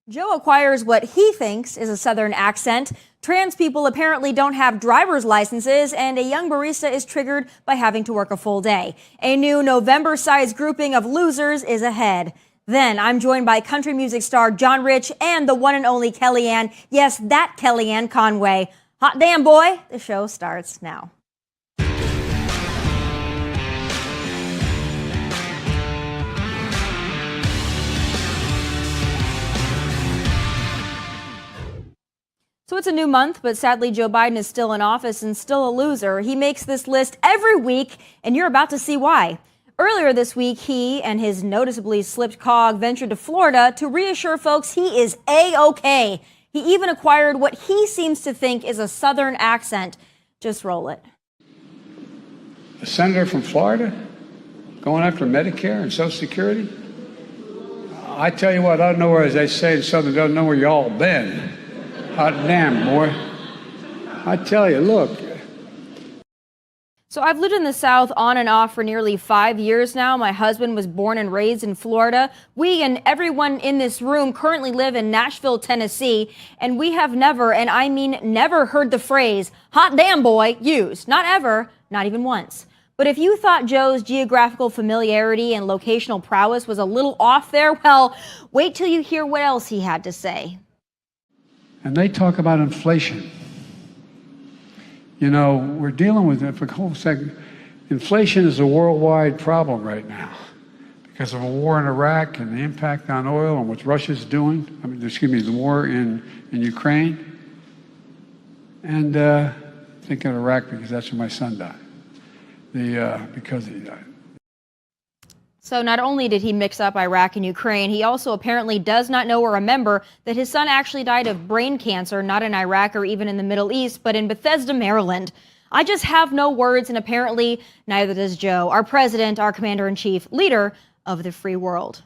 Joe acquires what he thinks is a Southern accent. Trans people apparently don't have driver's licenses, and a young barista is triggered by having to work a full day. A new November-sized grouping of losers is ahead. Then I'm joined by country music star John Rich and the one and only Kellyanne. Yes, that Kellyanne Conway. Hot damn, boy. The show starts now. So it's a new month, but sadly Joe Biden is still in office and still a loser. He makes this list every week, and you're about to see why. Earlier this week, he and his noticeably slipped cog ventured to Florida to reassure folks he is A-OK. He even acquired what he seems to think is a Southern accent. Just roll it. A senator from Florida going after Medicare and Social Security? I tell you what, I don't know where, as they say in Southern, don't know where y'all been. Hot damn, boy. I tell you, look. So I've lived in the South on and off for nearly 5 years now. My husband was born and raised in Florida. We and everyone in this room currently live in Nashville, Tennessee, and we have never, and I mean never, heard the phrase hot damn boy used. Not ever, not even once. But if you thought Joe's geographical familiarity and locational prowess was a little off there, well, wait till you hear what else he had to say. And they talk about inflation. You know, we're dealing with it for a whole second. Inflation is a worldwide problem right now because of a war in Iraq and the impact on oil and what Russia's doing. The war in Ukraine. And thinking of Iraq because that's where my son died. Because he died. So not only did he mix up Iraq and Ukraine, he also apparently does not know or remember that his son actually died of brain cancer, not in Iraq or even in the Middle East, but in Bethesda, Maryland. I just have no words, and apparently neither does Joe, our president, our commander-in-chief, leader of the free world.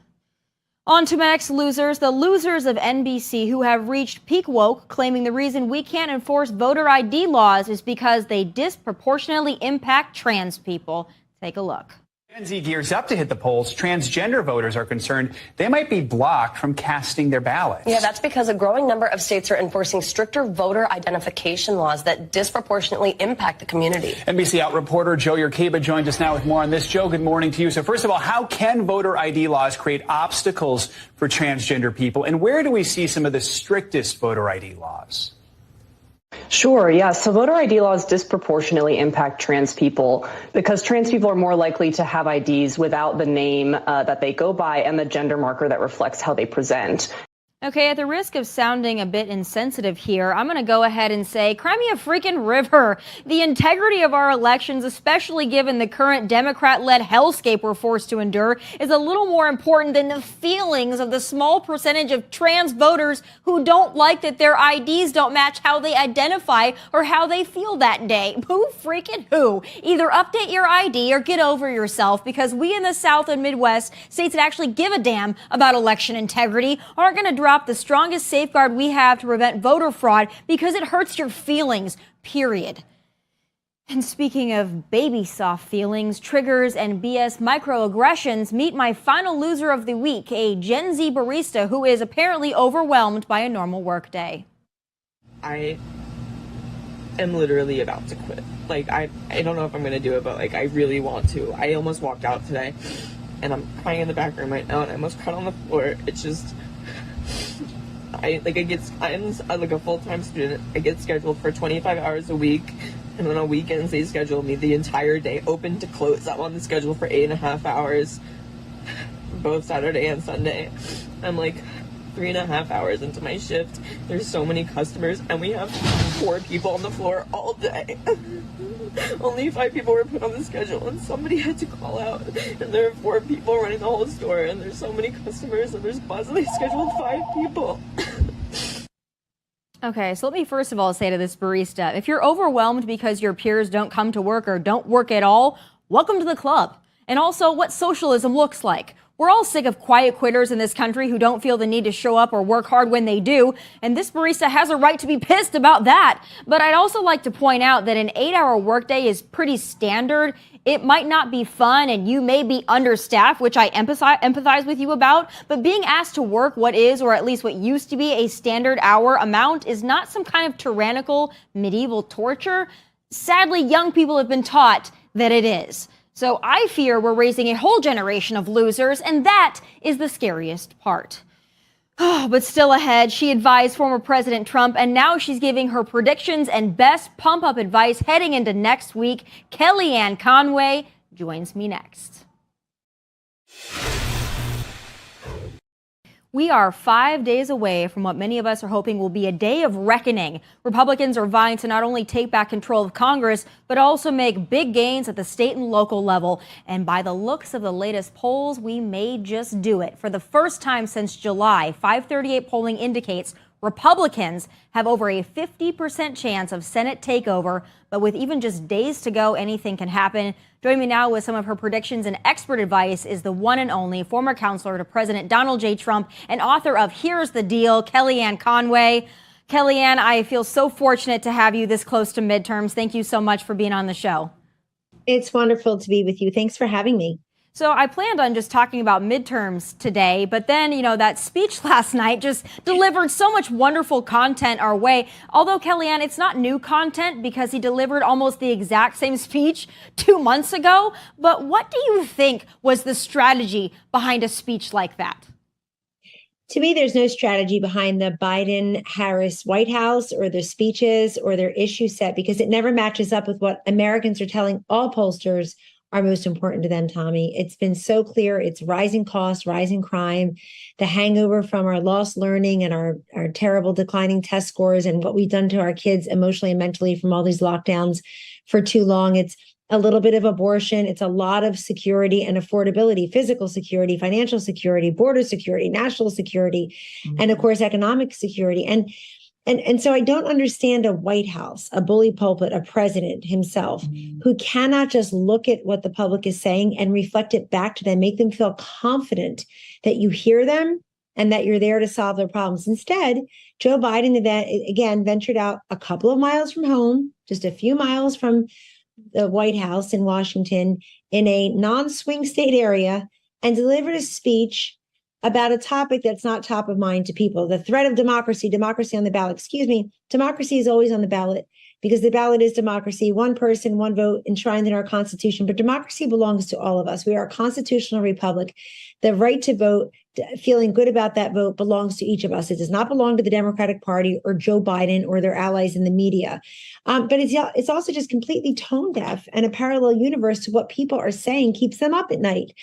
On to my next losers, the losers of NBC who have reached peak woke, claiming the reason we can't enforce voter ID laws is because they disproportionately impact trans people. Take a look. Gen Z gears up to hit the polls. Transgender voters are concerned they might be blocked from casting their ballots. Yeah, that's because a growing number of states are enforcing stricter voter identification laws that disproportionately impact the community. NBC Out reporter Joe Yerkeba joins us now with more on this. Joe, good morning to you. So first of all, how can voter ID laws create obstacles for transgender people? And where do we see some of the strictest voter ID laws? Sure, yeah. So voter ID laws disproportionately impact trans people because trans people are more likely to have IDs without the name that they go by and the gender marker that reflects how they present. Okay, at the risk of sounding a bit insensitive here, I'm going to go ahead and say, cry me a freaking river. The integrity of our elections, especially given the current Democrat-led hellscape we're forced to endure, is a little more important than the feelings of the small percentage of trans voters who don't like that their IDs don't match how they identify or how they feel that day. Who freaking who? Either update your ID or get over yourself, because we in the South and Midwest, states that actually give a damn about election integrity, aren't going to drop the strongest safeguard we have to prevent voter fraud because it hurts your feelings, period. And speaking of baby soft feelings, triggers, and BS microaggressions, meet my final loser of the week, a Gen Z barista who is apparently overwhelmed by a normal workday. I am literally about to quit. I don't know if I'm going to do it, but I really want to. I almost walked out today, and I'm crying in the back room right now, and I almost cried on the floor. It's just... I'm like a full-time student. I get scheduled for 25 hours a week, and then on weekends they schedule me the entire day, open to close. I'm on the schedule for 8.5 hours, both Saturday and Sunday. I'm 3.5 hours into my shift. There's so many customers, and we have 4 people on the floor all day. Only 5 people were put on the schedule, and somebody had to call out. And there are 4 people running the whole store, and there's so many customers, and there's possibly scheduled 5 people. Okay, so let me first of all say to this barista, if you're overwhelmed because your peers don't come to work or don't work at all, welcome to the club. And also what socialism looks like. We're all sick of quiet quitters in this country who don't feel the need to show up or work hard when they do, and this barista has a right to be pissed about that. But I'd also like to point out that an 8-hour workday is pretty standard It might not be fun and you may be understaffed, which I empathize with you about, but being asked to work what is, or at least what used to be, a standard hour amount is not some kind of tyrannical medieval torture. Sadly, young people have been taught that it is. So I fear we're raising a whole generation of losers, and that is the scariest part. But still ahead, she advised former President Trump, and now she's giving her predictions and best pump-up advice heading into next week. Kellyanne Conway joins me next. We are 5 days away from what many of us are hoping will be a day of reckoning. Republicans are vying to not only take back control of Congress, but also make big gains at the state and local level. And by the looks of the latest polls, we may just do it. For the first time since July, 538 polling indicates Republicans have over a 50% chance of Senate takeover, but with even just days to go, anything can happen. Joining me now with some of her predictions and expert advice is the one and only former counselor to President Donald J. Trump and author of Here's the Deal, Kellyanne Conway. Kellyanne, I feel so fortunate to have you this close to midterms. Thank you so much for being on the show. It's wonderful to be with you. Thanks for having me. So I planned on just talking about midterms today, but then, that speech last night just delivered so much wonderful content our way. Although, Kellyanne, it's not new content because he delivered almost the exact same speech 2 months ago. But what do you think was the strategy behind a speech like that? To me, there's no strategy behind the Biden-Harris White House or their speeches or their issue set, because it never matches up with what Americans are telling all pollsters are most important to them, Tomi. It's been so clear. It's rising costs, rising crime, the hangover from our lost learning and our terrible declining test scores and what we've done to our kids emotionally and mentally from all these lockdowns for too long. It's a little bit of abortion. It's a lot of security and affordability, physical security, financial security, border security, national security, and of course, economic security. And so I don't understand a White House, a bully pulpit, a president himself, who cannot just look at what the public is saying and reflect it back to them, make them feel confident that you hear them and that you're there to solve their problems. Instead, Joe Biden, again, ventured out a couple of miles from home, just a few miles from the White House in Washington, in a non-swing state area, and delivered a speech about a topic that's not top of mind to people. The threat of democracy on the ballot. Democracy is always on the ballot because the ballot is democracy, one person, one vote enshrined in our Constitution. But democracy belongs to all of us. We are a constitutional republic. The right to vote, feeling good about that vote, belongs to each of us. It does not belong to the Democratic Party or Joe Biden or their allies in the media. But it's also just completely tone deaf, and a parallel universe to what people are saying keeps them up at night.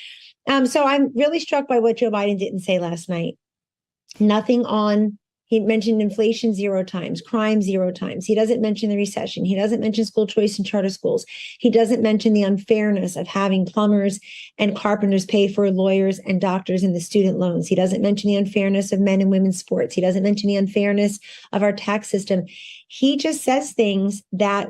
So I'm really struck by what Joe Biden didn't say last night. He mentioned inflation 0 times, crime 0 times. He doesn't mention the recession. He doesn't mention school choice and charter schools. He doesn't mention the unfairness of having plumbers and carpenters pay for lawyers and doctors in the student loans. He doesn't mention the unfairness of men and women's sports. He doesn't mention the unfairness of our tax system. He just says things that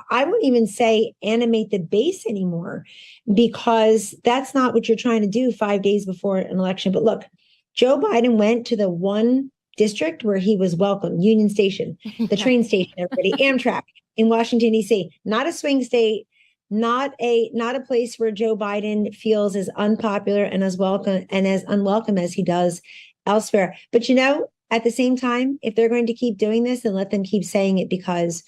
I wouldn't even say animate the base anymore, because that's not what you're trying to do 5 days before an election. But look, Joe Biden went to the one district where he was welcome, Union Station, the train station, everybody, Amtrak in Washington, D.C., not a swing state, not a place where Joe Biden feels as unpopular and as welcome and as unwelcome as he does elsewhere. But at the same time, if they're going to keep doing this, then let them keep saying it, because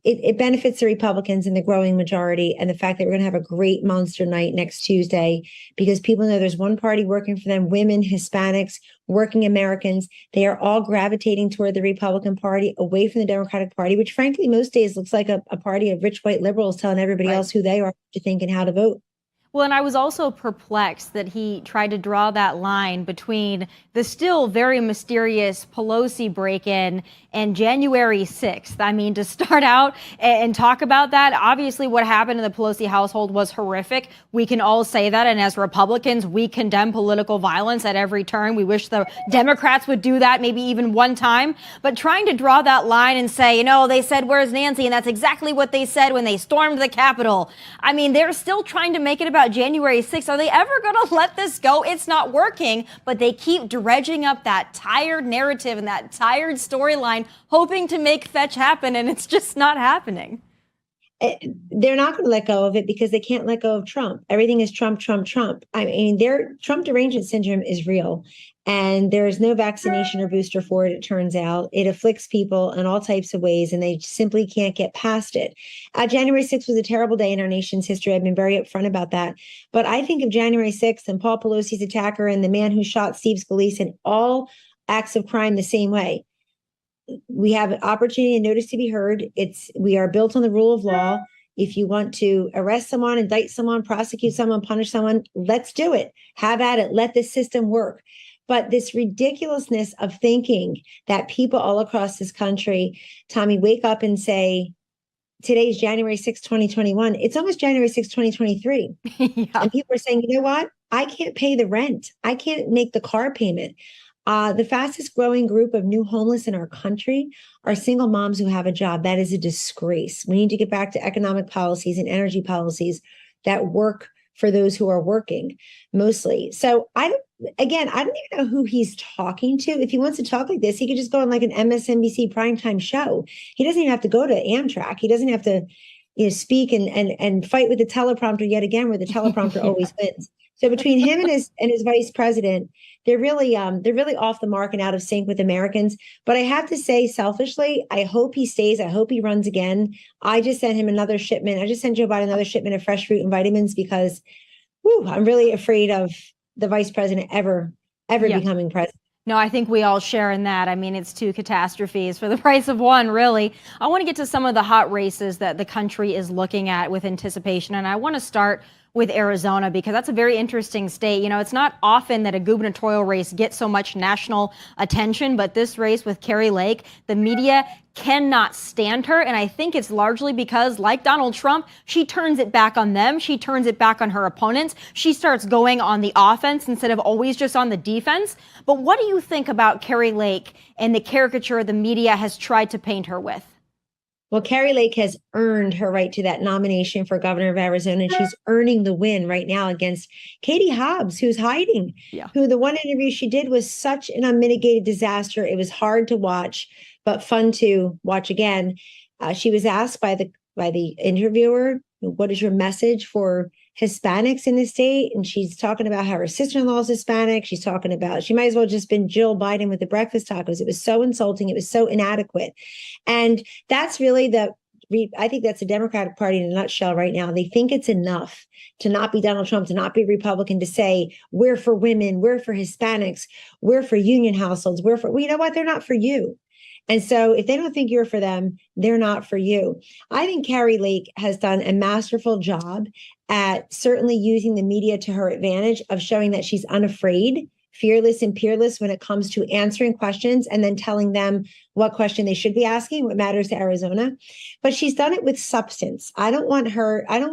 it benefits the Republicans and the growing majority, and the fact that we're going to have a great monster night next Tuesday, because people know there's one party working for them: women, Hispanics, working Americans. They are all gravitating toward the Republican Party, away from the Democratic Party, which frankly most days looks like a party of rich white liberals telling everybody else who they are to think and how to vote. Well, and I was also perplexed that he tried to draw that line between the still very mysterious Pelosi break-in and January 6th. I mean, to start out and talk about that, obviously what happened in the Pelosi household was horrific. We can all say that. And as Republicans, we condemn political violence at every turn. We wish the Democrats would do that maybe even one time. But trying to draw that line and say, they said, "Where's Nancy?" And that's exactly what they said when they stormed the Capitol. I mean, they're still trying to make it about January 6th. Are they ever going to let this go? It's not working, but they keep dredging up that tired narrative and that tired storyline, hoping to make fetch happen, and it's just not happening. They're not going to let go of it because they can't let go of Trump. Everything is Trump, Trump, Trump. I mean, their Trump derangement syndrome is real, and there is no vaccination or booster for it. It turns out it afflicts people in all types of ways, and they simply can't get past it. January 6th was a terrible day in our nation's history. I've been very upfront about that. But I think of January 6th and Paul Pelosi's attacker and the man who shot Steve Scalise and all acts of crime the same way. We have an opportunity and notice to be heard. We are built on the rule of law. If you want to arrest someone, indict someone, prosecute someone, punish someone, let's do it. Have at it. Let the system work. But this ridiculousness of thinking that people all across this country, Tomi, wake up and say, today's January 6, 2021. It's almost January 6, 2023. Yeah. And people are saying, you know what? I can't pay the rent. I can't make the car payment. The fastest growing group of new homeless in our country are single moms who have a job. That is a disgrace. We need to get back to economic policies and energy policies that work for those who are working mostly. So I don't even know who he's talking to. If he wants to talk like this, he could just go on like an MSNBC primetime show. He doesn't even have to go to Amtrak. He doesn't have to, speak and fight with the teleprompter yet again, where the teleprompter always wins. So between him and his vice president, they're really off the mark and out of sync with Americans. But I have to say, selfishly, I hope he stays. I hope he runs again. I just sent him another shipment. I just sent Joe Biden another shipment of fresh fruit and vitamins because, I'm really afraid of the vice president ever becoming president. No, I think we all share in that. I mean, it's two catastrophes for the price of one, really. I want to get to some of the hot races that the country is looking at with anticipation. And I want to start with Arizona, because that's a very interesting state. It's not often that a gubernatorial race gets so much national attention, but this race with Kari Lake, the media cannot stand her. And I think it's largely because, like Donald Trump, she turns it back on them. She turns it back on her opponents. She starts going on the offense instead of always just on the defense. But what do you think about Kari Lake and the caricature the media has tried to paint her with? Well, Kari Lake has earned her right to that nomination for governor of Arizona, and she's earning the win right now against Katie Hobbs, who's hiding, who the one interview she did was such an unmitigated disaster. It was hard to watch, but fun to watch again. She was asked by the interviewer, what is your message for Hispanics in the state? And she's talking about how her sister-in-law is Hispanic. She's talking about, she might as well just been Jill Biden with the breakfast tacos. It was so insulting. It was so inadequate. And that's really I think that's the Democratic Party in a nutshell right now. They think it's enough to not be Donald Trump, to not be Republican, to say, we're for women, we're for Hispanics, we're for union households, well, you know what? They're not for you. And so if they don't think you're for them, they're not for you. I think Kari Lake has done a masterful job at certainly using the media to her advantage of showing that she's unafraid, fearless and peerless when it comes to answering questions and then telling them what question they should be asking, what matters to Arizona. But she's done it with substance. I don't want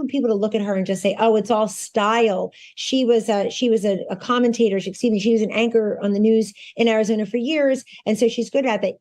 people to look at her and just say, oh, it's all style. She was a commentator. She was an anchor on the news in Arizona for years. And so she's good at that.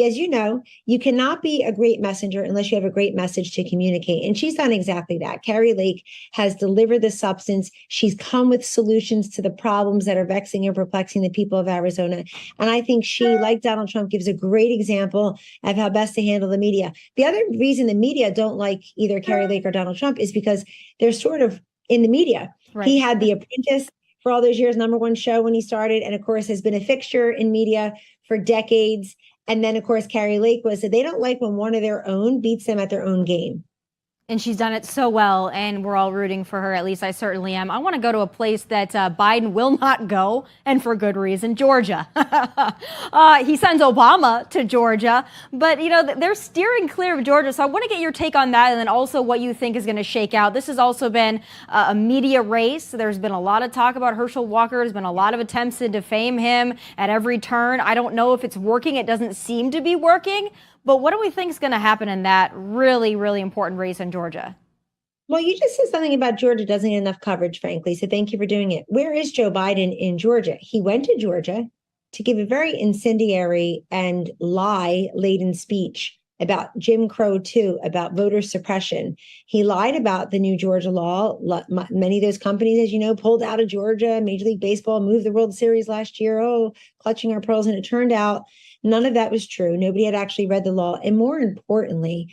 As you know, you cannot be a great messenger unless you have a great message to communicate. And she's done exactly that. Kari Lake has delivered the substance. She's come with solutions to the problems that are vexing and perplexing the people of Arizona. And I think she, like Donald Trump, gives a great example of how best to handle the media. The other reason the media don't like either Kari Lake or Donald Trump is because they're sort of in the media. Right. He had The Apprentice for all those years, #1 show when he started, and of course has been a fixture in media for decades. And then, of course, Kari Lake was that they don't like when one of their own beats them at their own game. And she's done it so well, and we're all rooting for her. At least I certainly am. I want to go to a place that Biden will not go, and for good reason, Georgia. He sends Obama to Georgia, but, they're steering clear of Georgia. So I want to get your take on that, and then also what you think is going to shake out. This has also been a media race. There's been a lot of talk about Herschel Walker. There's been a lot of attempts to defame him at every turn. I don't know if it's working. It doesn't seem to be working. But what do we think is going to happen in that really, really important race in Georgia? Well, you just said something about Georgia doesn't get enough coverage, frankly. So thank you for doing it. Where is Joe Biden in Georgia? He went to Georgia to give a very incendiary and lie-laden speech about Jim Crow 2, about voter suppression. He lied about the new Georgia law. Many of those companies, as you know, pulled out of Georgia. Major League Baseball moved the World Series last year. Oh, clutching our pearls. And it turned out none of that was true. Nobody had actually read the law. And more importantly,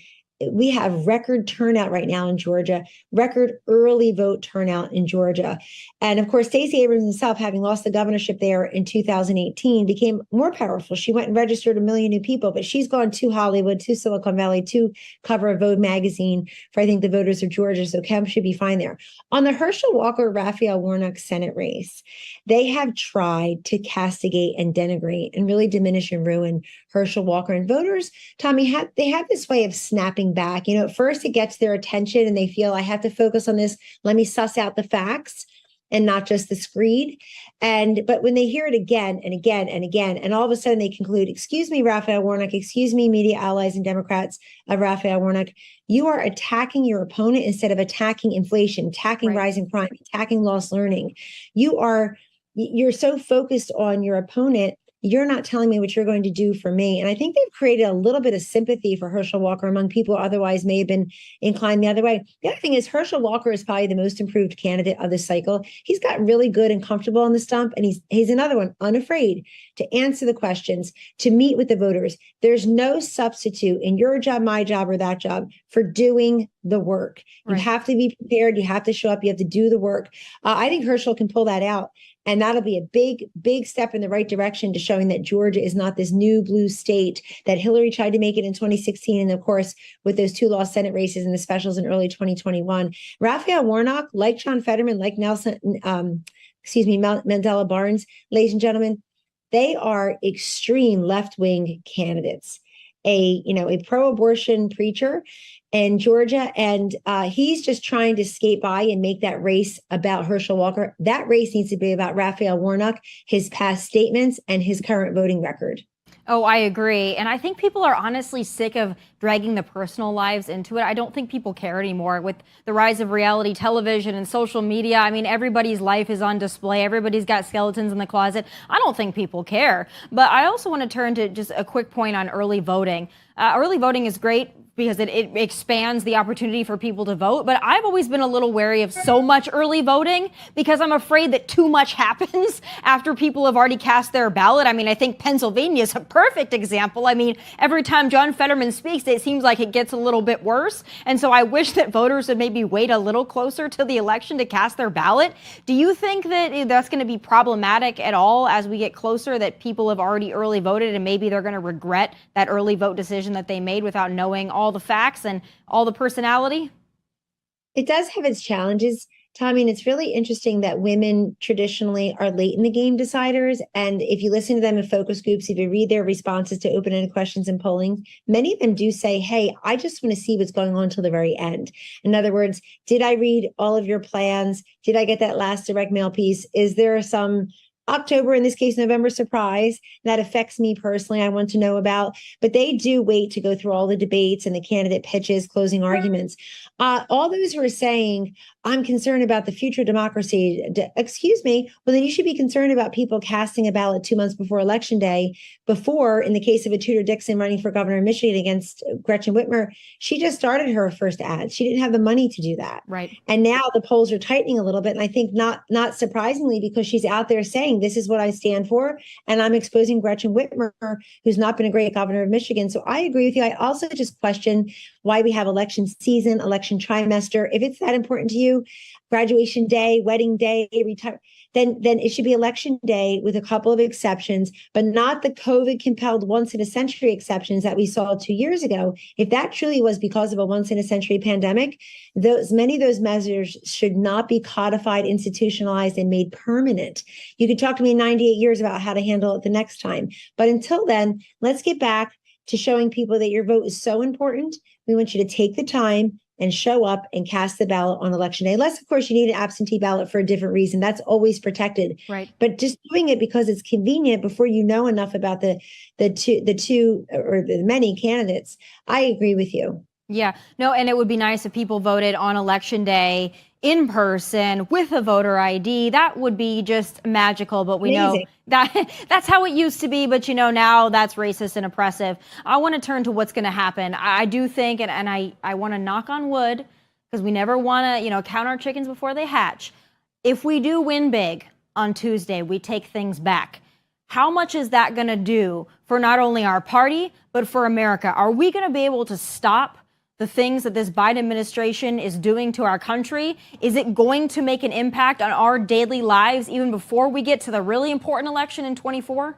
we have record turnout right now in Georgia, record early vote turnout in Georgia. And of course, Stacey Abrams himself, having lost the governorship there in 2018, became more powerful. She went and registered 1 million new people, but she's gone to Hollywood, to Silicon Valley, to cover of Vogue magazine for, I think, the voters of Georgia. So Kemp should be fine there. On the Herschel Walker, Raphael Warnock Senate race, they have tried to castigate and denigrate and really diminish and ruin Herschel Walker. And voters, Tomi, they have this way of snapping back. You know, at first it gets their attention and they feel, I have to focus on this. Let me suss out the facts and not just the screed. But when they hear it again and again and again, and all of a sudden they conclude, excuse me, Raphael Warnock, excuse me, media allies and Democrats of Raphael Warnock, you are attacking your opponent instead of attacking inflation, attacking rising crime, attacking lost learning. You're so focused on your opponent, you're not telling me what you're going to do for me. And I think they've created a little bit of sympathy for Herschel Walker among people who otherwise may have been inclined the other way. The other thing is Herschel Walker is probably the most improved candidate of this cycle. He's gotten really good and comfortable on the stump. And he's another one, unafraid to answer the questions, to meet with the voters. There's no substitute in your job, my job, or that job for doing the work. You have to be prepared. You have to show up. You have to do the work. I think Herschel can pull that out. And that'll be a big, big step in the right direction to showing that Georgia is not this new blue state that Hillary tried to make it in 2016. And of course, with those 2 lost Senate races and the specials in early 2021, Raphael Warnock, like John Fetterman, like Mandela Barnes, ladies and gentlemen, they are extreme left-wing candidates. A pro-abortion preacher in Georgia, and he's just trying to skate by and make that race about Herschel Walker. That race needs to be about Raphael Warnock, his past statements, and his current voting record. Oh, I agree. And I think people are honestly sick of dragging the personal lives into it. I don't think people care anymore with the rise of reality television and social media. I mean, everybody's life is on display. Everybody's got skeletons in the closet. I don't think people care. But I also want to turn to just a quick point on early voting. Early voting is great because it expands the opportunity for people to vote. But I've always been a little wary of so much early voting because I'm afraid that too much happens after people have already cast their ballot. I mean, I think Pennsylvania is a perfect example. I mean, every time John Fetterman speaks, it seems like it gets a little bit worse. And so I wish that voters would maybe wait a little closer to the election to cast their ballot. Do you think that that's going to be problematic at all as we get closer, that people have already early voted and maybe they're going to regret that early vote decision that they made without knowing all the facts and all the personality? It does have its challenges, Tomi, and it's really interesting that women traditionally are late in the game deciders. And if you listen to them in focus groups, if you read their responses to open-ended questions and polling, many of them do say, hey, I just want to see what's going on till the very end. In other words, did I read all of your plans? Did I get that last direct mail piece? Is there some October, in this case, November surprise that affects me personally, I want to know about? But they do wait to go through all the debates and the candidate pitches, closing arguments. All those who are saying, I'm concerned about the future of democracy, excuse me, well, then you should be concerned about people casting a ballot 2 months before Election Day. Before, in the case of a Tudor Dixon running for governor of Michigan against Gretchen Whitmer, she just started her first ad. She didn't have the money to do that. Right. And now the polls are tightening a little bit. And I think not surprisingly, because she's out there saying, this is what I stand for. And I'm exposing Gretchen Whitmer, who's not been a great governor of Michigan. So I agree with you. I also just question why we have election season, election trimester. If it's that important to you, graduation day, wedding day, then it should be election day with a couple of exceptions, but not the COVID compelled once in a century exceptions that we saw 2 years ago. If that truly was because of a once in a century pandemic, many of those measures should not be codified, institutionalized, and made permanent. You could talk to me in 98 years about how to handle it the next time. But until then, let's get back to showing people that your vote is so important. We want you to take the time and show up and cast the ballot on Election Day. Unless, of course, you need an absentee ballot for a different reason. That's always protected. Right. But just doing it because it's convenient before you know enough about the two or the many candidates, I agree with you. Yeah, no, and it would be nice if people voted on Election Day in person with a voter ID. That would be just magical, but we Amazing. know that's how it used to be, but now that's racist and oppressive. I want to turn to what's going to happen. I do think, and I want to knock on wood, because we never want to, count our chickens before they hatch. If we do win big on Tuesday, we take things back. How much is that going to do for not only our party, but for America? Are we going to be able to stop the things that this Biden administration is doing to our country? Is it going to make an impact on our daily lives even before we get to the really important election in 24?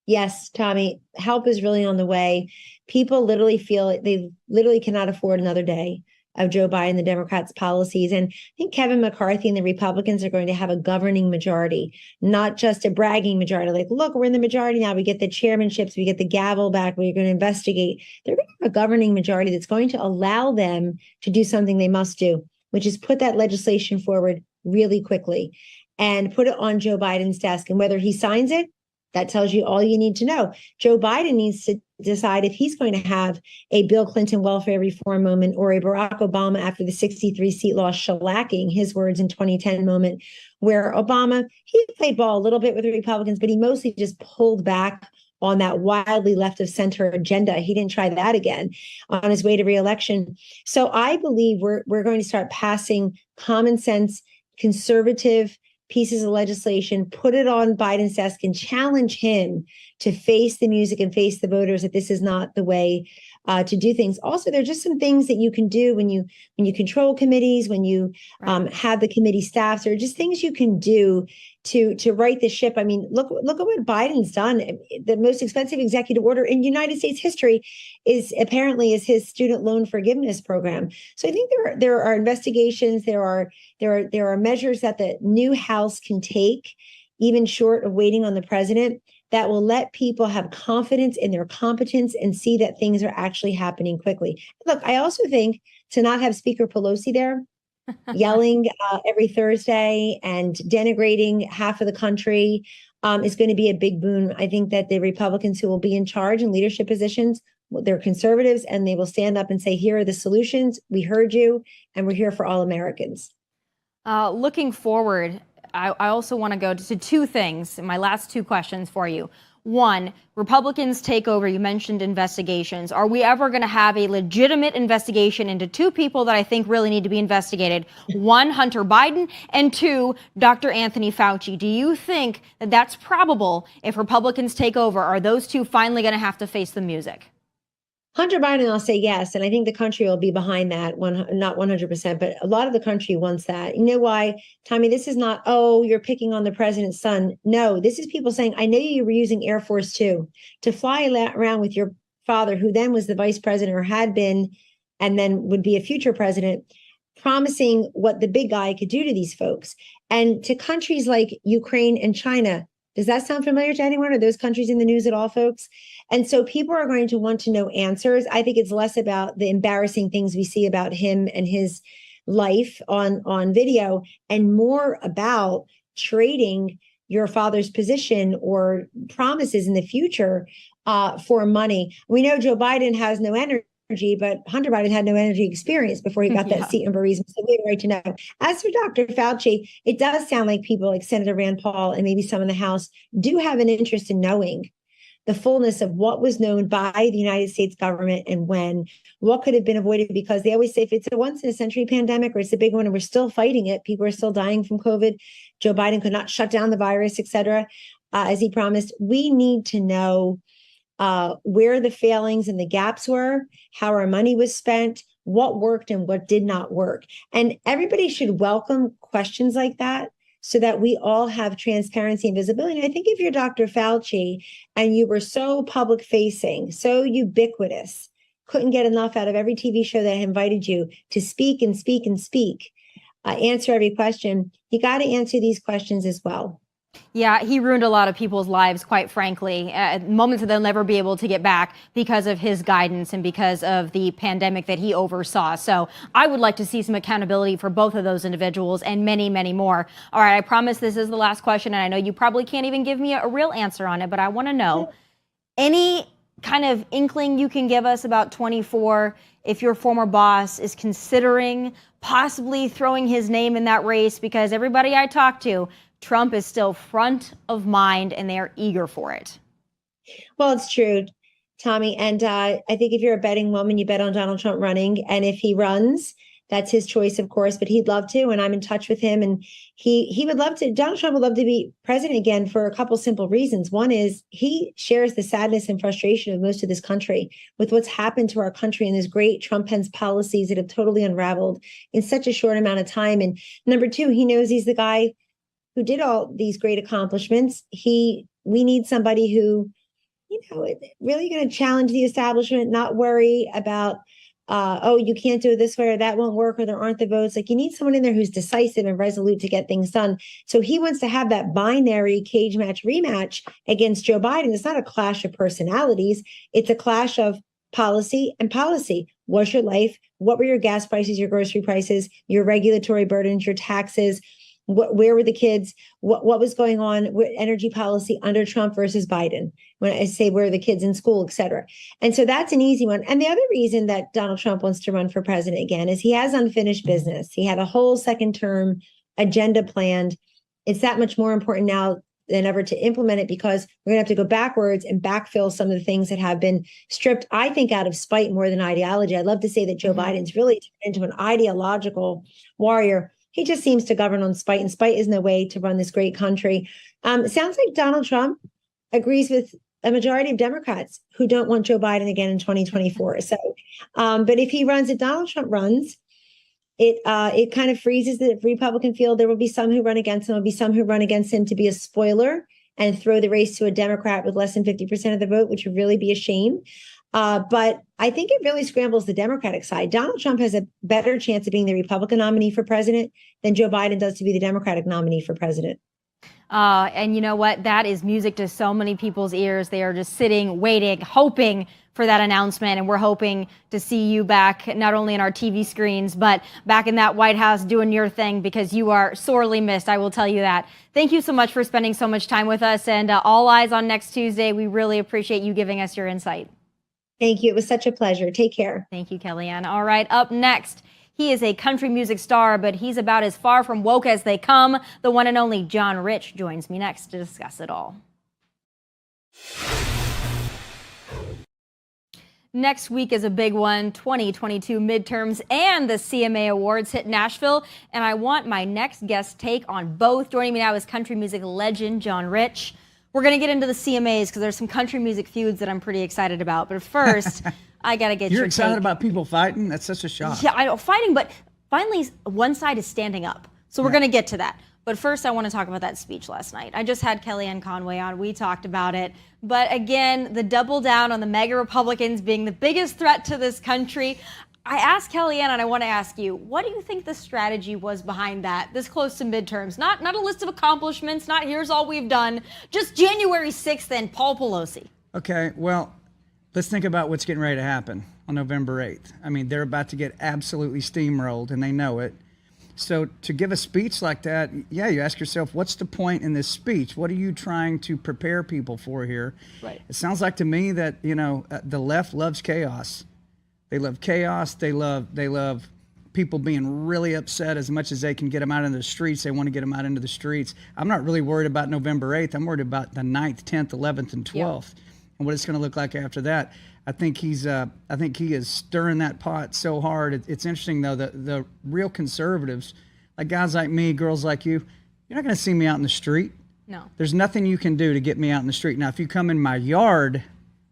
Yes, Tommy, help is really on the way. People literally feel they literally cannot afford another day of Joe Biden, the Democrats' policies. And I think Kevin McCarthy and the Republicans are going to have a governing majority, not just a bragging majority. Like, look, we're in the majority now. We get the chairmanships, we get the gavel back, we're going to investigate. They're going to have a governing majority that's going to allow them to do something they must do, which is put that legislation forward really quickly and put it on Joe Biden's desk. And whether he signs it, that tells you all you need to know. Joe Biden needs to decide if he's going to have a Bill Clinton welfare reform moment or a Barack Obama after the 63 seat loss shellacking, his words in 2010 moment, where Obama, he played ball a little bit with the Republicans, but he mostly just pulled back on that wildly left of center agenda. He didn't try that again on his way to reelection. So I believe we're going to start passing common sense, conservative pieces of legislation, put it on Biden's desk and challenge him to face the music and face the voters that this is not the way to do things. Also, there are just some things that you can do when you control committees, when you have the committee staffs, or just things you can do to right the ship. I mean, look at what Biden's done. The most expensive executive order in United States history is his student loan forgiveness program. So I think there are investigations, there are measures that the new House can take, even short of waiting on the president, that will let people have confidence in their competence and see that things are actually happening quickly. Look, I also think to not have Speaker Pelosi there yelling every Thursday and denigrating half of the country is going to be a big boon. I think that the Republicans who will be in charge in leadership positions, they're conservatives, and they will stand up and say, here are the solutions. We heard you, and we're here for all Americans. Looking forward, I also want to go to two things, my last two questions for you. One, Republicans take over. You mentioned investigations. Are we ever going to have a legitimate investigation into two people that I think really need to be investigated? One, Hunter Biden, and two, Dr. Anthony Fauci. Do you think that that's probable if Republicans take over? Are those two finally going to have to face the music? Hunter Biden, I'll say yes. And I think the country will be behind that, not 100%, but a lot of the country wants that. You know why, Tommy? This is not, oh, you're picking on the president's son. No, this is people saying, I know you were using Air Force Two to fly around with your father, who then was the vice president or had been, and then would be a future president, promising what the big guy could do to these folks. And to countries like Ukraine and China, does that sound familiar to anyone? Are those countries in the news at all, folks? And so people are going to want to know answers. I think it's less about the embarrassing things we see about him and his life on video, and more about trading your father's position or promises in the future for money. We know Joe Biden has no energy, but Hunter Biden had no energy experience before he got that seat in Burisma. So we have a right to know. As for Dr. Fauci, it does sound like people like Senator Rand Paul and maybe some in the House do have an interest in knowing the fullness of what was known by the United States government and when, what could have been avoided, because they always say if it's a once in a century pandemic or it's a big one and we're still fighting it, people are still dying from COVID, Joe Biden could not shut down the virus, et cetera, as he promised. We need to know where the failings and the gaps were, how our money was spent, what worked and what did not work. And everybody should welcome questions like that, so that we all have transparency and visibility. And I think if you're Dr. Fauci and you were so public facing, so ubiquitous, couldn't get enough out of every TV show that invited you to speak and speak and speak, answer every question, you got to answer these questions as well. Yeah, he ruined a lot of people's lives, quite frankly, moments that they'll never be able to get back because of his guidance and because of the pandemic that he oversaw. So I would like to see some accountability for both of those individuals and many, many more. All right, I promise this is the last question, and I know you probably can't even give me a real answer on it, but I want to know any kind of inkling you can give us about 24, if your former boss is considering possibly throwing his name in that race, because everybody I talk to, Trump is still front of mind and they are eager for it. Well, it's true, Tommy. And I think if you're a betting woman, you bet on Donald Trump running. And if he runs, That's his choice, of course, but he'd love to, and I'm in touch with him. And he would love to, Donald Trump would love to be president again for a couple simple reasons. One is he shares the sadness and frustration of most of this country with what's happened to our country and these great Trump-Pence policies that have totally unraveled in such a short amount of time. And number two, he knows he's the guy who did all these great accomplishments. We need somebody who, really going to challenge the establishment, not worry about you can't do it this way or that won't work or there aren't the votes. Like, you need someone in there who's decisive and resolute to get things done. So he wants to have that binary cage match rematch against Joe Biden. It's not a clash of personalities. It's a clash of policy and policy. What's your life? What were your gas prices, your grocery prices, your regulatory burdens, your taxes? Where were the kids? What was going on with energy policy under Trump versus Biden? When I say where are the kids in school, et cetera. And so that's an easy one. And the other reason that Donald Trump wants to run for president again is he has unfinished business. He had a whole second term agenda planned. It's that much more important now than ever to implement it, because we're going to have to go backwards and backfill some of the things that have been stripped, I think, out of spite more than ideology. I'd love to say that Joe Biden's really turned into an ideological warrior. He just seems to govern on spite, and spite isn't a way to run this great country. It sounds like Donald Trump agrees with a majority of Democrats who don't want Joe Biden again in 2024. So, but if Donald Trump runs, it kind of freezes the Republican field. There will be some who run against him. There will be some who run against him to be a spoiler and throw the race to a Democrat with less than 50% of the vote, which would really be a shame. But I think it really scrambles the Democratic side. Donald Trump has a better chance of being the Republican nominee for president than Joe Biden does to be the Democratic nominee for president. And you know what? That is music to so many people's ears. They are just sitting, waiting, hoping for that announcement. And we're hoping to see you back, not only in our TV screens, but back in that White House doing your thing, because you are sorely missed. I will tell you that. Thank you so much for spending so much time with us, and all eyes on next Tuesday. We really appreciate you giving us your insight. Thank you. It was such a pleasure. Take care. Thank you, Kellyanne. All right, up next, he is a country music star, but he's about as far from woke as they come. The one and only John Rich joins me next to discuss it all. Next week is a big one. 2022 midterms and the CMA Awards hit Nashville, and I want my next guest take on both. Joining me now is country music legend John Rich. We're going to get into the CMAs because there's some country music feuds that I'm pretty excited about. But first, I got to get your You're excited take. about people fighting? That's such a shock. Yeah, I know, fighting, but finally one side is standing up. So we're going to get to that. But first, I want to talk about that speech last night. I just had Kellyanne Conway on. We talked about it. But again, the double down on the MAGA Republicans being the biggest threat to this country. I asked Kellyanne, and I want to ask you, what do you think the strategy was behind that this close to midterms? Not a list of accomplishments, not here's all we've done, just January 6th and Paul Pelosi. Okay, well, let's think about what's getting ready to happen on November 8th. I mean, they're about to get absolutely steamrolled, and they know it. So to give a speech like that, yeah, you ask yourself, what's the point in this speech? What are you trying to prepare people for here? Right. It sounds like to me that, the left loves chaos. They love chaos. They love people being really upset as much as they can get them out into the streets. They want to get them out into the streets. I'm not really worried about November 8th. I'm worried about the 9th, 10th, 11th, and 12th, and what it's going to look like after that. I think he is stirring that pot so hard. It's interesting though, the real conservatives, like guys like me, girls like you, you're not going to see me out in the street. No. There's nothing you can do to get me out in the street. Now, if you come in my yard,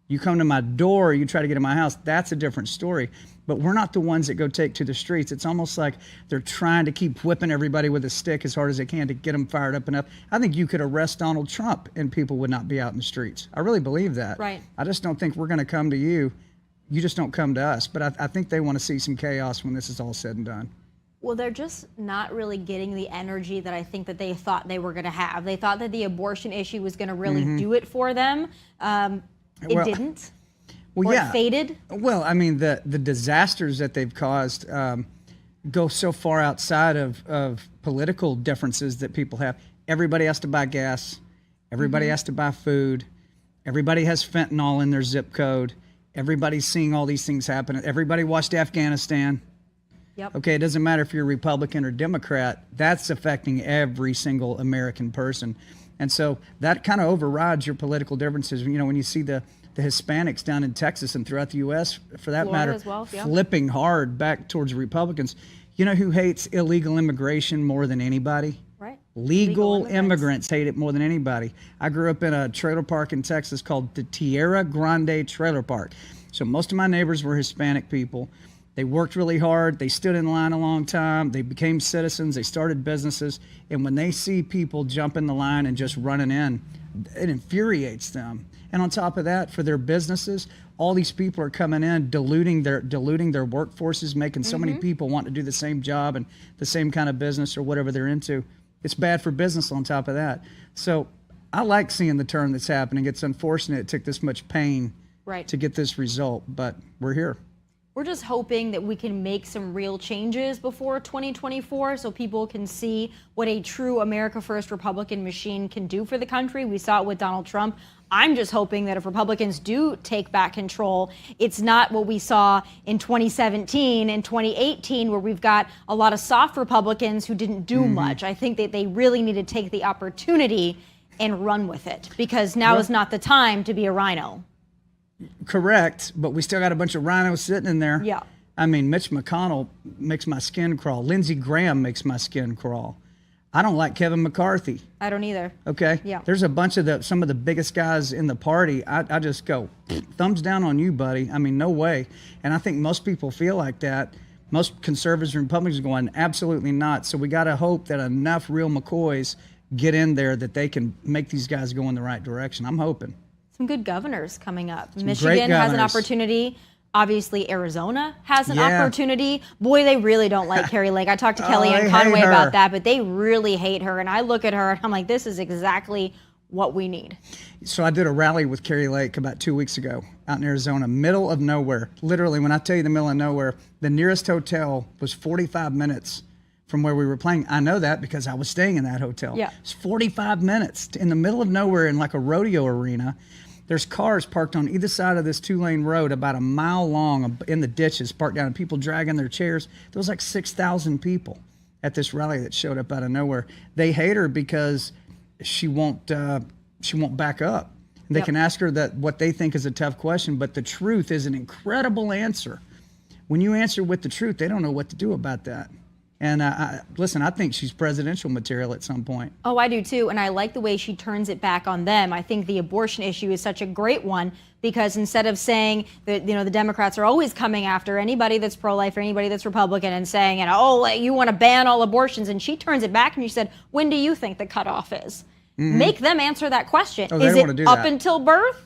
you come to my door, you try to get in my house, that's a different story. But we're not the ones that go take to the streets. It's almost like they're trying to keep whipping everybody with a stick as hard as they can to get them fired up enough. I think you could arrest Donald Trump and people would not be out in the streets. I really believe that. Right. I just don't think we're going to come to you. You just don't come to us. But I think they want to see some chaos when this is all said and done. Well, they're just not really getting the energy that I think that they thought they were going to have. They thought that the abortion issue was going to really do it for them. It didn't. Well, It faded. Well, I mean, the disasters that they've caused go so far outside of political differences that people have. Everybody has to buy gas. Everybody has to buy food. Everybody has fentanyl in their zip code. Everybody's seeing all these things happen. Everybody watched Afghanistan. Yep. Okay, it doesn't matter if you're Republican or Democrat. That's affecting every single American person. And so that kind of overrides your political differences. When you see the Hispanics down in Texas and throughout the U.S., for that Florida matter, as well, yeah. flipping hard back towards the Republicans, You know who hates illegal immigration more than anybody? Right. Legal immigrants hate it more than anybody. I grew up in a trailer park in Texas called the Tierra Grande Trailer Park. So most of my neighbors were Hispanic people. They worked really hard. They stood in line a long time. They became citizens. They started businesses. And when they see people jump in the line and just running in, it infuriates them. And on top of that, for their businesses, all these people are coming in, diluting their workforces, making so many people want to do the same job and the same kind of business or whatever they're into. It's bad for business on top of that. So I like seeing the turn that's happening. It's unfortunate it took this much pain to get this result, but we're here. We're just hoping that we can make some real changes before 2024 so people can see what a true America First Republican machine can do for the country. We saw it with Donald Trump. I'm just hoping that if Republicans do take back control, it's not what we saw in 2017 and 2018, where we've got a lot of soft Republicans who didn't do much. I think that they really need to take the opportunity and run with it, because now is not the time to be a rhino. Correct, but we still got a bunch of rhinos sitting in there. Yeah. I mean, Mitch McConnell makes my skin crawl. Lindsey Graham makes my skin crawl. I don't like Kevin McCarthy. I don't either. Okay? Yeah. There's a bunch of some of the biggest guys in the party. I just go, thumbs down on you, buddy. I mean, no way. And I think most people feel like that. Most conservatives and Republicans are going, absolutely not. So we got to hope that enough real McCoys get in there that they can make these guys go in the right direction. I'm hoping. Some good governors coming up. Some Michigan great has an governors. Opportunity. Obviously, Arizona has an opportunity. Boy, they really don't like Carrie Lake. I talked to Kellyanne Conway about that, but they really hate her. And I look at her and I'm like, this is exactly what we need. So I did a rally with Carrie Lake about 2 weeks ago out in Arizona, middle of nowhere. Literally, when I tell you the middle of nowhere, the nearest hotel was 45 minutes from where we were playing. I know that because I was staying in that hotel. Yeah. It's 45 minutes in the middle of nowhere in like a rodeo arena. There's cars parked on either side of this 2-lane road about a mile long in the ditches, parked down, and people dragging their chairs. There was like 6,000 people at this rally that showed up out of nowhere. They hate her because she won't back up. And they can ask her that what they think is a tough question, but the truth is an incredible answer. When you answer with the truth, they don't know what to do about that. And listen, I think she's presidential material at some point. Oh, I do too. And I like the way she turns it back on them. I think the abortion issue is such a great one, because instead of saying that, the Democrats are always coming after anybody that's pro-life or anybody that's Republican and saying, you want to ban all abortions. And she turns it back and she said, when do you think the cutoff is? Make them answer that question. Oh, they is don't wanna it do up that. until birth?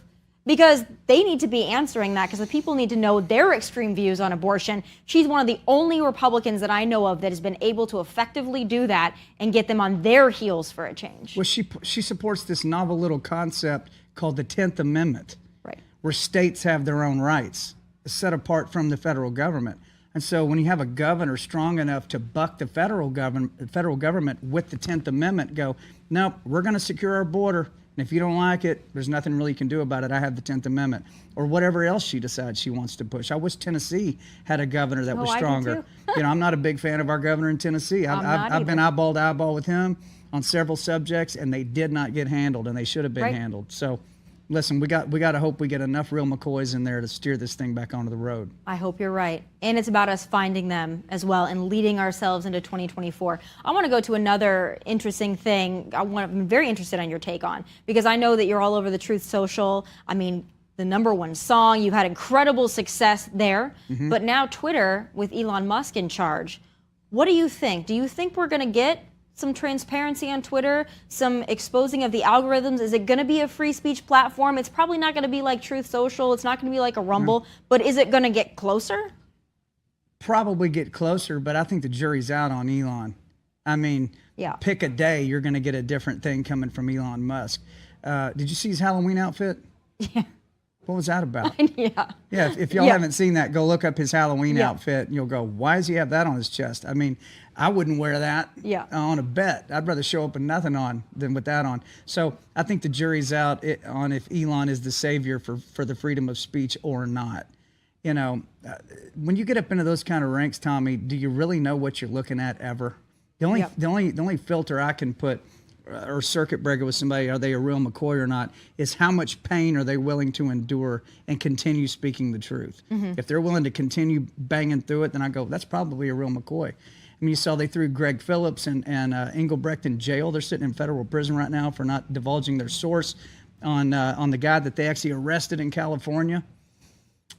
Because they need to be answering that, because the people need to know their extreme views on abortion. She's one of the only Republicans that I know of that has been able to effectively do that and get them on their heels for a change. Well, she supports this novel little concept called the 10th Amendment, Right. where states have their own rights, set apart from the federal government. And so when you have a governor strong enough to buck the federal government with the 10th Amendment, go, nope, we're going to secure our border. And if you don't like it, there's nothing really you can do about it. I have the 10th Amendment, or whatever else she decides she wants to push. I wish Tennessee had a governor that was I do stronger. too. I'm not a big fan of our governor in Tennessee. I've been eyeball to eyeball with him on several subjects, and they did not get handled, and they should have been handled. So, listen, we got to hope we get enough real McCoys in there to steer this thing back onto the road. I hope you're right. And it's about us finding them as well and leading ourselves into 2024. I want to go to another interesting thing I'm very interested on your take on, because I know that you're all over the Truth Social. I mean, the #1 song, you've had incredible success there, but now Twitter with Elon Musk in charge. What do you think? Do you think we're going to get some transparency on Twitter, some exposing of the algorithms? Is it going to be a free speech platform? It's probably not going to be like Truth Social. It's not going to be like a Rumble, but is it going to get closer? Probably get closer, but I think the jury's out on Elon. I mean, pick a day, you're going to get a different thing coming from Elon Musk. Did you see his Halloween outfit? Yeah. What was that about? Yeah. Yeah, if y'all haven't seen that, go look up his Halloween outfit, and you'll go, why does he have that on his chest? I mean, I wouldn't wear that on a bet. I'd rather show up with nothing on than with that on. So I think the jury's out on if Elon is the savior for the freedom of speech or not. When you get up into those kind of ranks, Tommy, do you really know what you're looking at ever? The only filter I can put or circuit breaker with somebody, are they a real McCoy or not, is how much pain are they willing to endure and continue speaking the truth. If they're willing to continue banging through it, then I go, that's probably a real McCoy. I mean, you saw they threw Greg Phillips and Engelbrecht in jail. They're sitting in federal prison right now for not divulging their source on the guy that they actually arrested in California.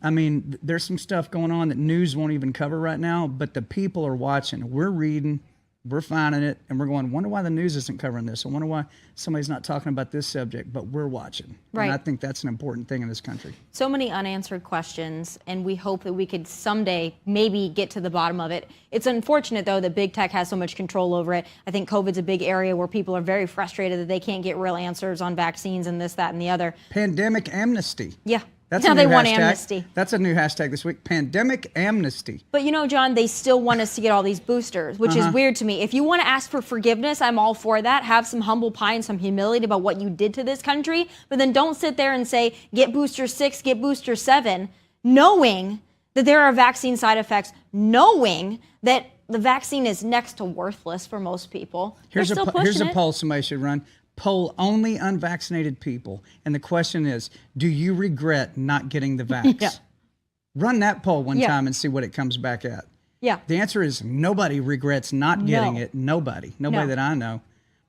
I mean, there's some stuff going on that news won't even cover right now, but the people are watching. We're reading, we're finding it, and we're going, wonder why the news isn't covering this. I wonder why somebody's not talking about this subject, but we're watching. Right. And I think that's an important thing in this country. So many unanswered questions, and we hope that we could someday maybe get to the bottom of it. It's unfortunate, though, that big tech has so much control over it. I think COVID's a big area where people are very frustrated that they can't get real answers on vaccines and this, that, and the other. Pandemic amnesty. Yeah. That's now a new they want hashtag. amnesty. That's a new hashtag this week. Pandemic amnesty. But you know, John, they still want us to get all these boosters, which is weird to me. If you want to ask for forgiveness, I'm all for that. Have some humble pie and some humility about what you did to this country. But then don't sit there and say, get booster 6, get booster 7, knowing that there are vaccine side effects, knowing that the vaccine is next to worthless for most people. Here's a poll somebody should run. Poll only unvaccinated people. And the question is, do you regret not getting the vax? Yeah. Run that poll one time and see what it comes back at. Yeah. The answer is nobody regrets not getting it. Nobody that I know.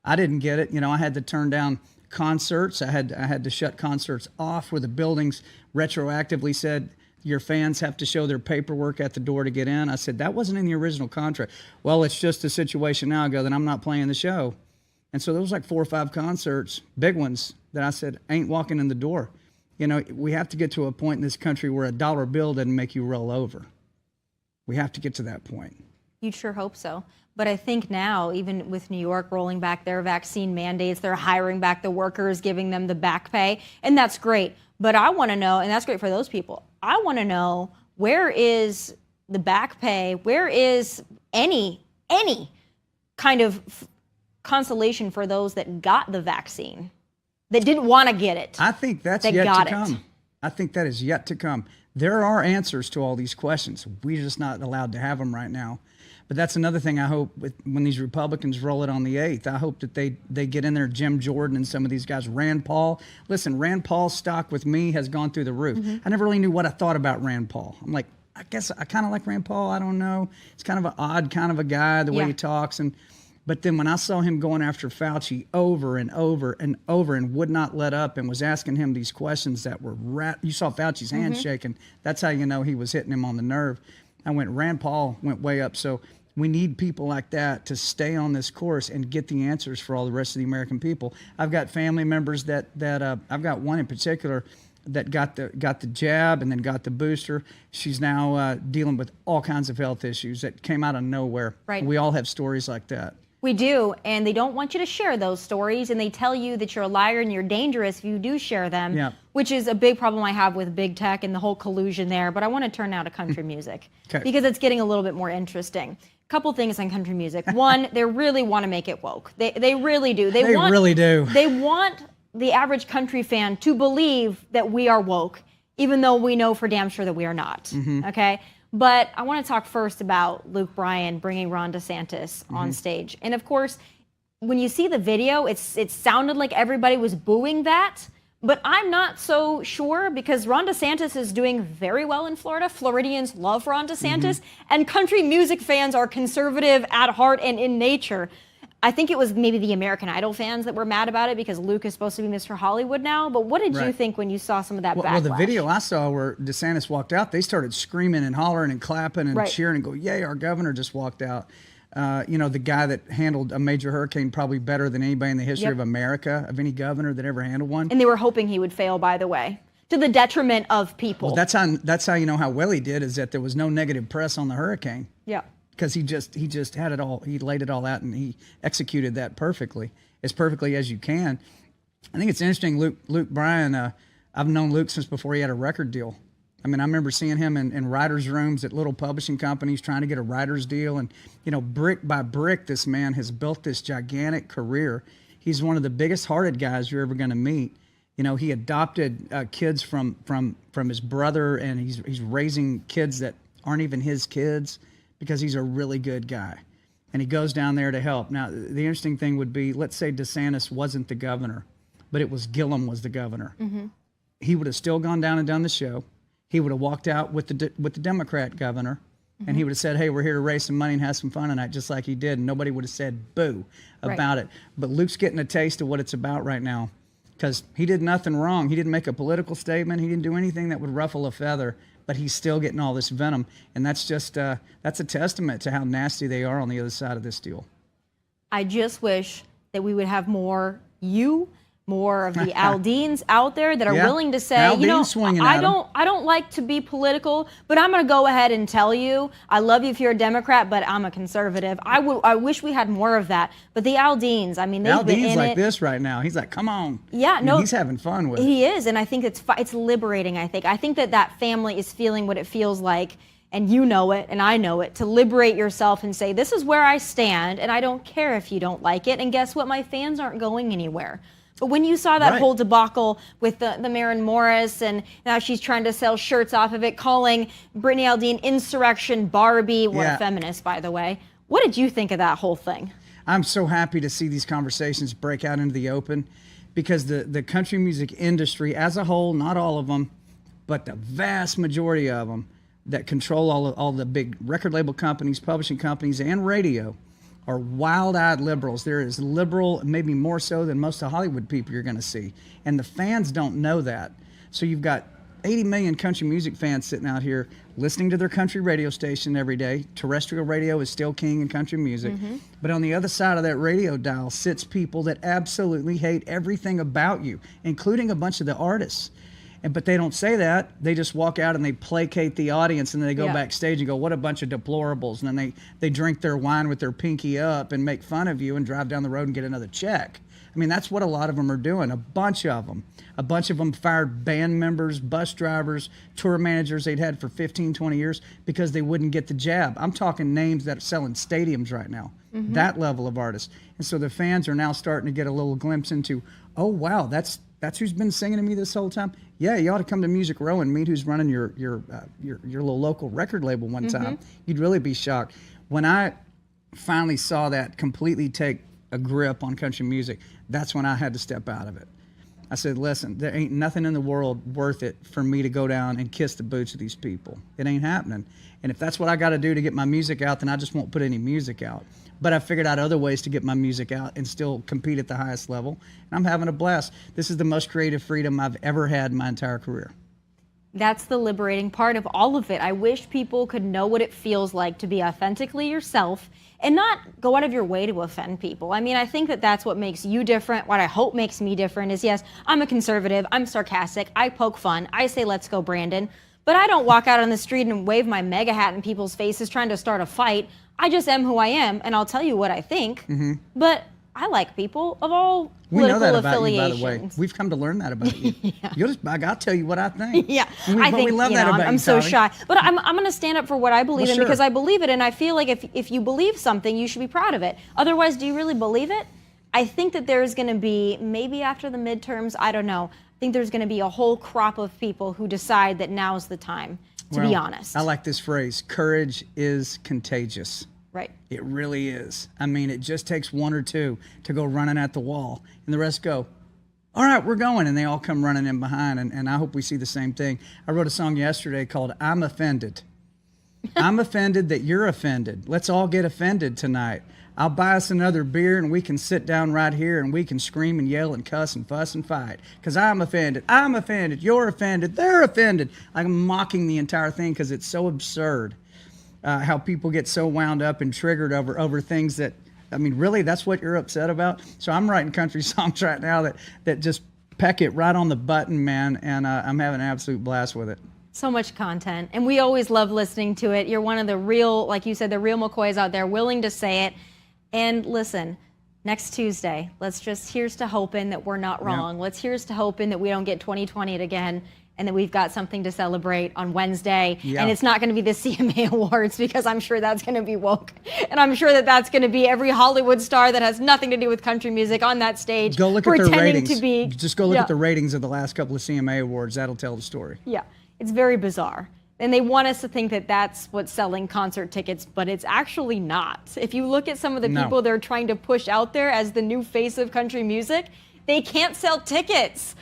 I didn't get it. You know, I had to turn down concerts. I had to shut concerts off where the buildings retroactively said your fans have to show their paperwork at the door to get in. I said, that wasn't in the original contract. Well, it's just a situation now. I go, then I'm not playing the show. And so there was like 4 or 5 concerts, big ones, that I said, ain't walking in the door. You know, we have to get to a point in this country where a dollar bill doesn't make you roll over. We have to get to that point. You'd sure hope so. But I think now, even with New York rolling back their vaccine mandates, they're hiring back the workers, giving them the back pay, and that's great. But I want to know, and that's great for those people, I want to know, where is the back pay? Where is any kind of consolation for those that got the vaccine, that didn't want to get it? I think that's yet to come. I think that is yet to come. There are answers to all these questions. We're just not allowed to have them right now. But that's another thing I hope when these Republicans roll it on the 8th. I hope that they get in there, Jim Jordan and some of these guys. Rand Paul. Listen, Rand Paul's stock with me has gone through the roof. I never really knew what I thought about Rand Paul. I'm like, I guess I kind of like Rand Paul. I don't know. It's kind of an odd kind of a guy, the way he talks. But then when I saw him going after Fauci over and over and over and would not let up and was asking him these questions that were you saw Fauci's hand shaking. That's how you know he was hitting him on the nerve. I went, Rand Paul went way up. So we need people like that to stay on this course and get the answers for all the rest of the American people. I've got family members that I've got one in particular that got the jab and then got the booster. She's now dealing with all kinds of health issues that came out of nowhere. Right. We all have stories like that. We do, and they don't want you to share those stories, and they tell you that you're a liar and you're dangerous if you do share them, which is a big problem I have with big tech and the whole collusion there. But I want to turn now to country music because it's getting a little bit more interesting. Couple things on country music. One, they really want to make it woke. They really do. They really do. They want the average country fan to believe that we are woke, even though we know for damn sure that we are not. Okay? But I want to talk first about Luke Bryan bringing Ron DeSantis on stage. And of course, when you see the video, it sounded like everybody was booing that. But I'm not so sure because Ron DeSantis is doing very well in Florida. Floridians love Ron DeSantis. And country music fans are conservative at heart and in nature. I think it was maybe the American Idol fans that were mad about it because Luke is supposed to be Mr. Hollywood now. But what did you think when you saw some of that backlash? Well, the video I saw where DeSantis walked out, they started screaming and hollering and clapping and cheering and go, yay, our governor just walked out. You know, the guy that handled a major hurricane probably better than anybody in the history of America, of any governor that ever handled one. And they were hoping he would fail, by the way, to the detriment of people. Well, that's how you know how well he did, is that there was no negative press on the hurricane. Yeah. Because he just had it all, he laid it all out and he executed that perfectly as you can. I think it's interesting, Luke Bryan, I've known Luke since before he had a record deal. I mean, I remember seeing him in writers' rooms at little publishing companies trying to get a writer's deal. And, you know, brick by brick, this man has built this gigantic career. He's one of the biggest hearted guys you're ever going to meet. You know, he adopted kids from his brother, and he's raising kids that aren't even his kids, because he's a really good guy, and he goes down there to help. Now, the interesting thing would be, let's say DeSantis wasn't the governor, but it was Gillum was the governor. He would have still gone down and done the show. He would have walked out with the Democrat governor, And he would have said, hey, we're here to raise some money and have some fun tonight, just like he did. And nobody would have said boo about it. But Luke's getting a taste of what it's about right now, because he did nothing wrong. He didn't make a political statement. He didn't do anything that would ruffle a feather, but he's still getting all this venom. And that's just, that's a testament to how nasty they are on the other side of this deal. I just wish that we would have more of the Aldeans out there that are willing to say, I don't like to be political, but I'm going to go ahead and tell you, I love you if you're a Democrat, but I'm a conservative. I wish we had more of that. But the Aldeans, I mean, they've been in like this right now. He's like, come on. Yeah, I mean, he's having fun with it. He is, and I think it's liberating. I think that family is feeling what it feels like, and you know it, and I know it, to liberate yourself and say, this is where I stand, and I don't care if you don't like it. And guess what? My fans aren't going anywhere. But when you saw that whole debacle with the Maren Morris, and now she's trying to sell shirts off of it, calling Brittany Aldean Insurrection Barbie, what a feminist, by the way. What did you think of that whole thing? I'm so happy to see these conversations break out into the open, because the country music industry as a whole, not all of them, but the vast majority of them that control all the big record label companies, publishing companies, and radio, are wild-eyed liberals. They're as liberal, maybe more so than most of Hollywood people you're going to see. And the fans don't know that. So you've got 80 million country music fans sitting out here listening to their country radio station every day. Terrestrial radio is still king in country music. But on the other side of that radio dial sits people that absolutely hate everything about you, including a bunch of the artists. But they don't say that. They just walk out and they placate the audience, and then they go backstage and go, what a bunch of deplorables. And then they drink their wine with their pinky up and make fun of you and drive down the road and get another check. I mean, that's what a lot of them are doing, a bunch of them. A bunch of them fired band members, bus drivers, tour managers they'd had for 15, 20 years because they wouldn't get the jab. I'm talking names that are selling stadiums right now, that level of artists. And so the fans are now starting to get a little glimpse into, oh, wow, that's who's been singing to me this whole time. Yeah, you ought to come to Music Row and meet who's running your little local record label one time. You'd really be shocked. When I finally saw that completely take a grip on country music, that's when I had to step out of it. I said, listen, there ain't nothing in the world worth it for me to go down and kiss the boots of these people. It ain't happening. And if that's what I got to do to get my music out, then I just won't put any music out. But I figured out other ways to get my music out and still compete at the highest level. And I'm having a blast. This is the most creative freedom I've ever had in my entire career. That's the liberating part of all of it. I wish people could know what it feels like to be authentically yourself and not go out of your way to offend people. I mean, I think that that's what makes you different. What I hope makes me different is, yes, I'm a conservative, I'm sarcastic, I poke fun, I say, let's go, Brandon. But I don't walk out on the street and wave my MAGA hat in people's faces trying to start a fight. I just am who I am, and I'll tell you what I think. But I like people of all political affiliations. You, by the way. We've come to learn that about you. I'll tell you what I think. We love that about you, I'm so shy. But I'm going to stand up for what I believe in because I believe it, and I feel like if you believe something, you should be proud of it. Otherwise, do you really believe it? I think that there's going to be, maybe after the midterms, I don't know, I think there's going to be a whole crop of people who decide that now's the time, to be honest. I like this phrase, courage is contagious. Right. It really is. I mean, it just takes one or two to go running at the wall, and the rest go, all right, we're going, and they all come running in behind, and I hope we see the same thing. I wrote a song yesterday called I'm Offended. I'm offended that you're offended. Let's all get offended tonight. I'll buy us another beer, and we can sit down right here, and we can scream and yell and cuss and fuss and fight. Because I'm offended, you're offended, they're offended. I'm mocking the entire thing because it's so absurd. How people get so wound up and triggered over things that, I mean, really, that's what you're upset about? So I'm writing country songs right now that just peck it right on the button, man, and I'm having an absolute blast with it. So much content, and we always love listening to it. You're one of the real, like you said, the real McCoys out there willing to say it. And listen, next Tuesday, here's to hoping that we're not wrong. Here's to hoping that we don't get 2020 again, and that we've got something to celebrate on Wednesday. And it's not going to be the CMA Awards, because I'm sure that's going to be woke. And I'm sure that that's going to be every Hollywood star that has nothing to do with country music on that stage. Go look at their ratings. Just go look at the ratings of the last couple of CMA Awards. That'll tell the story. Yeah, it's very bizarre. And they want us to think that that's what's selling concert tickets, but it's actually not. If you look at some of the people they're trying to push out there as the new face of country music, they can't sell tickets.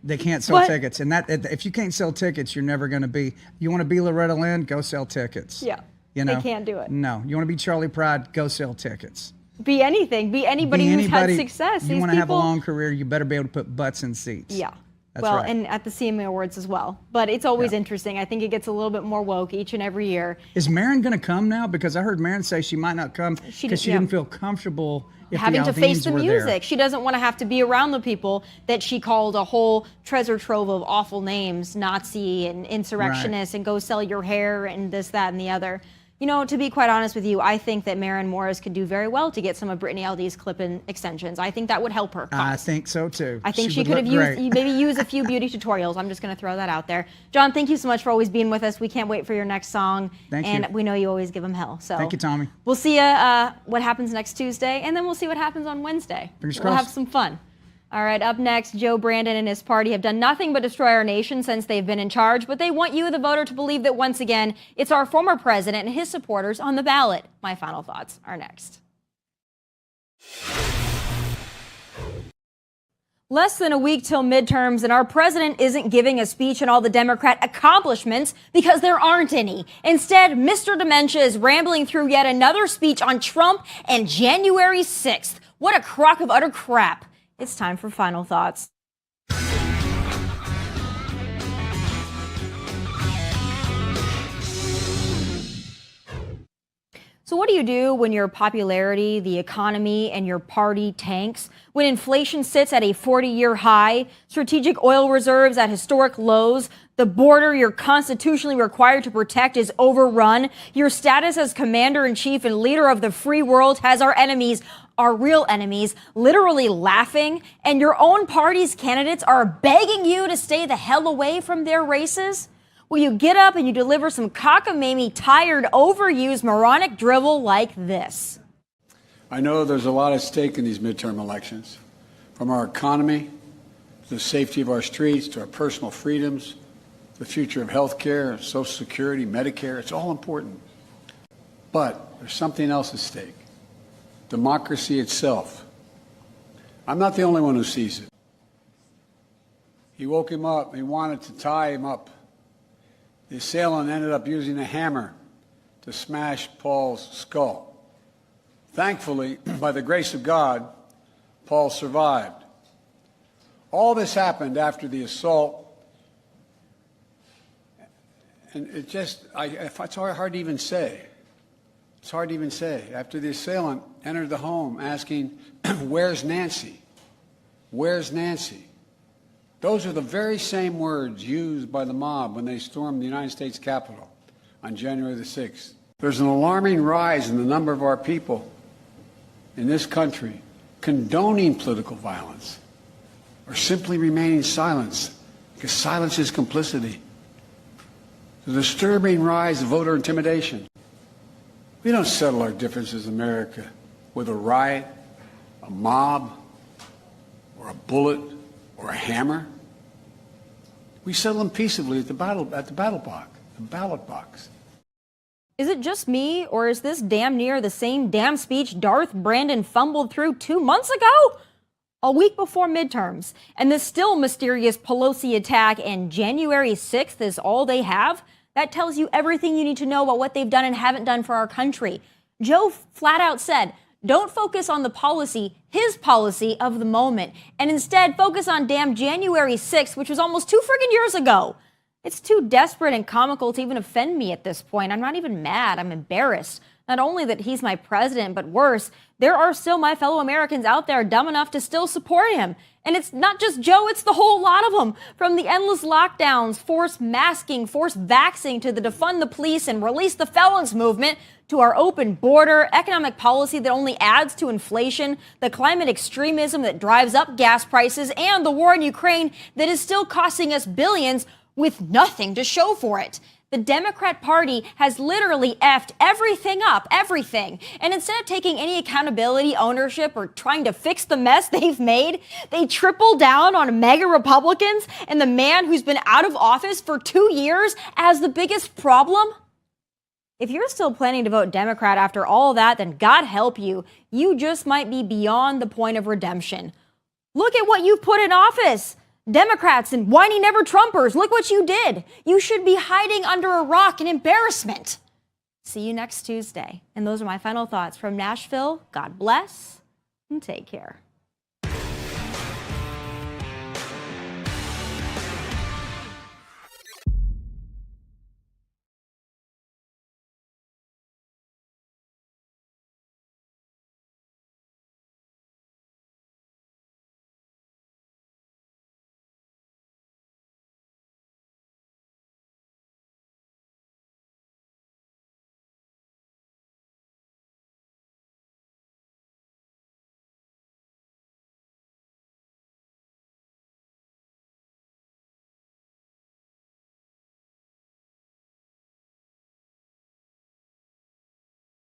They can't sell tickets. And that if you can't sell tickets, you're never going to be. You want to be Loretta Lynn? Go sell tickets. Yeah. You know, They can't do it. No, you want to be Charlie Pride? Go sell tickets. Be anything. Be anybody who's had success. You want to have a long career, you better be able to put butts in seats. Yeah. That's well, right. and at the CMA Awards as well. But it's always interesting. I think it gets a little bit more woke each and every year. Is Marin going to come now? Because I heard Marin say she might not come because she didn't feel comfortable if having the to face Alveens the were music. there. She doesn't want to have to be around the people that she called a whole treasure trove of awful names, Nazi and insurrectionist, and go sell your hair and this, that, and the other. You know, to be quite honest with you, I think that Marin Morris could do very well to get some of Brittany Aldee's clip-in extensions. I think that would help her. I think so too. I think she could have maybe used a few beauty tutorials. I'm just going to throw that out there. John, thank you so much for always being with us. We can't wait for your next song. Thank and you. we know you always give them hell. So thank you, Tommy. We'll see what happens next Tuesday, and then we'll see what happens on Wednesday. Fingers We'll have crossed. some fun. All right, up next, Joe Brandon and his party have done nothing but destroy our nation since they've been in charge, but they want you, the voter, to believe that once again, it's our former president and his supporters on the ballot. My final thoughts are next. Less than a week till midterms, and our president isn't giving a speech on all the Democrat accomplishments because there aren't any. Instead, Mr. Dementia is rambling through yet another speech on Trump and January 6th. What a crock of utter crap. It's time for final thoughts. So what do you do when your popularity, the economy, and your party tanks? When inflation sits at a 40-year high, strategic oil reserves at historic lows, the border you're constitutionally required to protect is overrun, your status as commander-in-chief and leader of the free world has our enemies, our real enemies, literally laughing, and your own party's candidates are begging you to stay the hell away from their races? Will you get up and you deliver some cockamamie, tired, overused, moronic drivel like this? I know there's a lot at stake in these midterm elections, from our economy to the safety of our streets to our personal freedoms, the future of health care, Social Security, Medicare. It's all important. But there's something else at stake. Democracy itself. I'm not the only one who sees it. He woke him up. He wanted to tie him up. The assailant ended up using a hammer to smash Paul's skull. Thankfully, by the grace of God, Paul survived. All this happened after the assault, and it just, it's hard to even say. It's hard to even say. After the assailant entered the home asking, "Where's Nancy? Where's Nancy?" Those are the very same words used by the mob when they stormed the United States Capitol on January the 6th. There's an alarming rise in the number of our people in this country condoning political violence or simply remaining silent, because silence is complicity. There's a disturbing rise of voter intimidation. We don't settle our differences in America with a riot, a mob, or a bullet, or a hammer. We settle them peaceably at the ballot box. Is it just me, or is this damn near the same damn speech Darth Brandon fumbled through 2 months ago? A week before midterms, and this still mysterious Pelosi attack and January 6th is all they have? That tells you everything you need to know about what they've done and haven't done for our country. Joe flat out said, don't focus on the policy, his policy of the moment, and instead focus on damn January 6th, which was almost 2 friggin' years ago. It's too desperate and comical to even offend me at this point. I'm not even mad. I'm embarrassed. Not only that he's my president, but worse, there are still my fellow Americans out there dumb enough to still support him. And it's not just Joe, it's the whole lot of them. From the endless lockdowns, forced masking, forced vaxxing, to the defund the police and release the felons movement, to our open border, economic policy that only adds to inflation, the climate extremism that drives up gas prices, and the war in Ukraine that is still costing us billions with nothing to show for it. The Democrat Party has literally effed everything up, everything. And instead of taking any accountability, ownership, or trying to fix the mess they've made, they triple down on MAGA Republicans and the man who's been out of office for 2 years as the biggest problem. If you're still planning to vote Democrat after all that, then God help you. You just might be beyond the point of redemption. Look at what you've put in office. Democrats and whiny never Trumpers, look what you did. You should be hiding under a rock in embarrassment. See you next Tuesday. And those are my final thoughts from Nashville. God bless and take care.